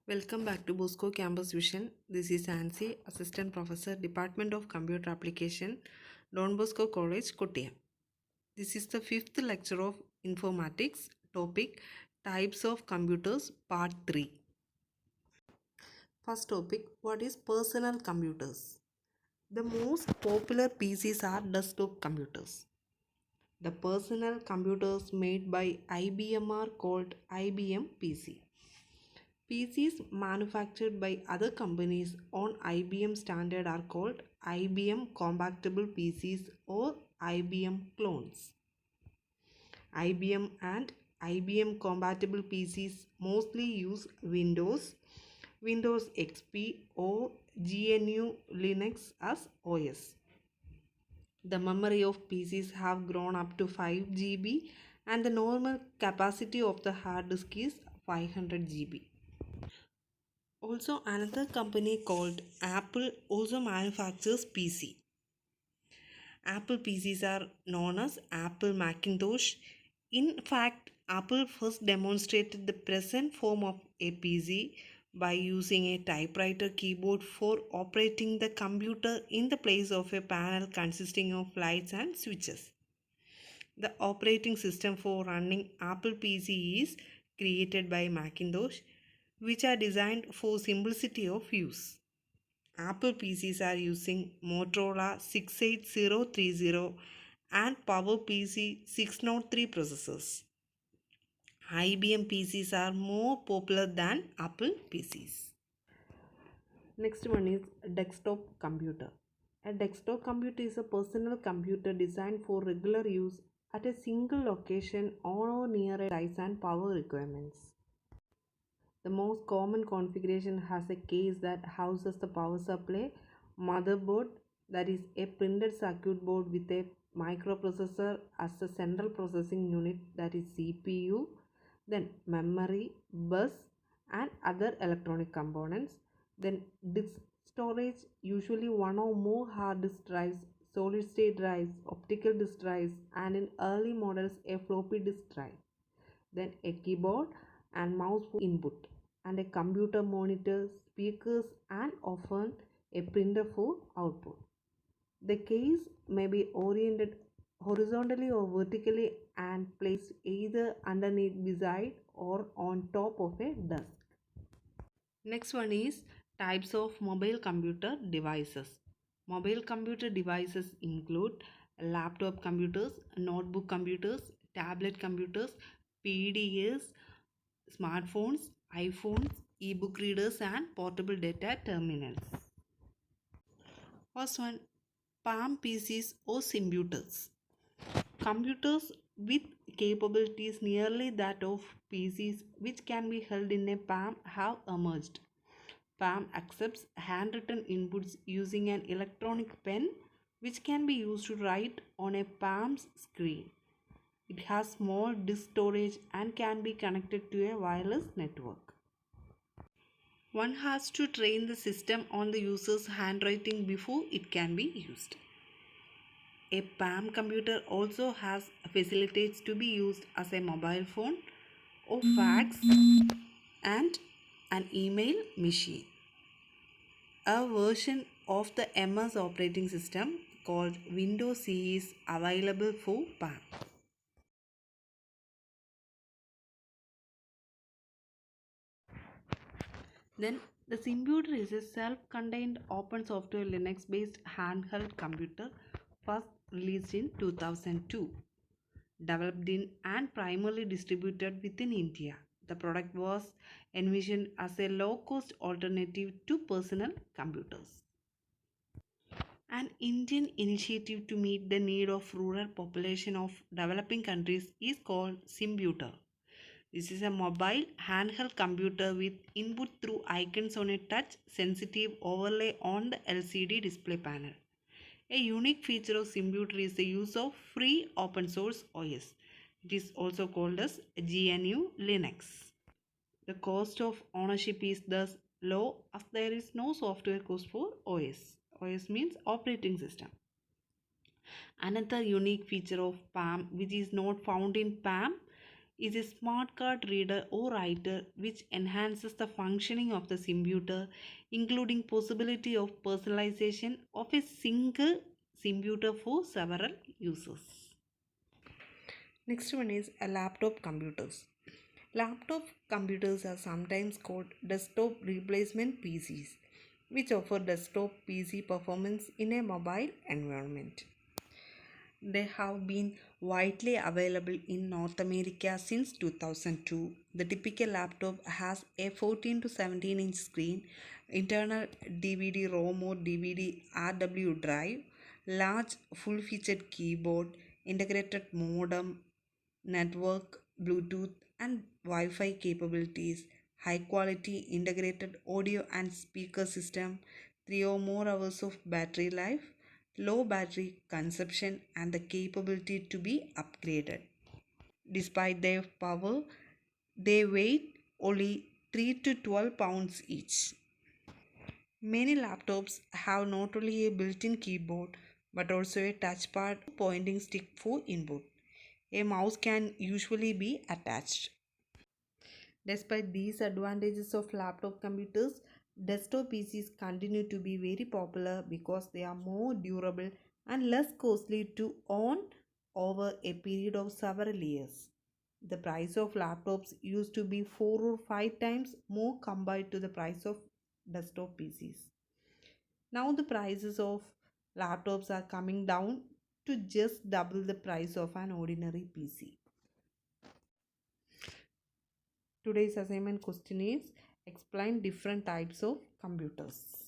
Welcome back to Bosco Campus Vision. This is Nancy, Assistant Professor, Department of Computer Application, Don Bosco College, Kottayam. This is the fifth lecture of Informatics, topic Types of Computers, Part 3. First topic, what is personal computers? The most popular PCs are desktop computers. The personal computers made by IBM are called IBM PC. PCs manufactured by other companies on IBM standard are called IBM compatible PCs or IBM clones. IBM and IBM compatible PCs mostly use Windows, Windows XP or GNU Linux as OS. The memory of PCs have grown up to 5 GB and the normal capacity of the hard disk is 500 GB. Also, another company called Apple also manufactures PC. Apple PCs are known as Apple Macintosh. In fact, Apple first demonstrated the present form of a PC by using a typewriter keyboard for operating the computer in the place of a panel consisting of lights and switches. The operating system for running Apple PC is created by Macintosh, which are designed for simplicity of use. Apple PCs are using Motorola 68030 and PowerPC 603 processors. IBM PCs are more popular than Apple PCs. Next one is desktop computer. A desktop computer is a personal computer designed for regular use at a single location on or near a size and power requirements. The most common configuration has a case that houses the power supply, motherboard, that is a printed circuit board with a microprocessor as the central processing unit, that is CPU, then memory, bus and other electronic components, then disk storage, usually one or more hard disk drives, solid state drives, optical disk drives, and in early models a floppy disk drive, then a keyboard and mouse for input, and a computer monitor, speakers, and often a printer for output. The case may be oriented horizontally or vertically and placed either underneath, beside, or on top of a desk. Next one is types of mobile computer devices. Mobile computer devices include laptop computers, notebook computers, tablet computers, PDAs, smartphones, iPhones, e-book readers and portable data terminals. First one, Palm PCs or computers. Computers with capabilities nearly that of PCs which can be held in a palm have emerged. Palm accepts handwritten inputs using an electronic pen which can be used to write on a palm's screen. It has small disk storage and can be connected to a wireless network. One has to train the system on the user's handwriting before it can be used. A Palm computer also has facilities to be used as a mobile phone or fax and an email machine. A version of the MS operating system called Windows CE is available for Palm. Then the Computer is a self-contained open software Linux-based handheld computer first released in 2002. Developed in and primarily distributed within India. The product was envisioned as a low-cost alternative to personal computers. An Indian initiative to meet the need of rural population of developing countries is called Symbuter. This is a mobile handheld computer with input through icons on a touch sensitive overlay on the LCD display panel. A unique feature of Symbuter is the use of free open source OS. It is also called as GNU Linux. The cost of ownership is thus low as there is no software cost for OS. OS means operating system. Another unique feature of Palm which is not found in Palm is a smart card reader or writer which enhances the functioning of the computer, including possibility of personalization of a single computer for several users. Next one is a laptop computers. Laptop computers are sometimes called desktop replacement PCs, which offer desktop PC performance in a mobile environment. They have been widely available in North America since 2002. The typical laptop has a 14 to 17 inch screen, internal DVD ROM or DVD RW drive, large full featured keyboard, integrated modem, network, Bluetooth, and Wi Fi capabilities, high quality integrated audio and speaker system, 3 or more hours of battery life, low battery consumption, and the capability to be upgraded. Despite their power, they weigh only 3 to 12 pounds each. Many laptops have not only a built in keyboard but also a touchpad pointing stick for input. A mouse can usually be attached. Despite these advantages of laptop computers, desktop PCs continue to be very popular because they are more durable and less costly to own over a period of several years. The price of laptops used to be 4 or 5 times more compared to the price of desktop PCs. Now the prices of laptops are coming down to just double the price of an ordinary PC. Today's assignment question is explain different types of computers.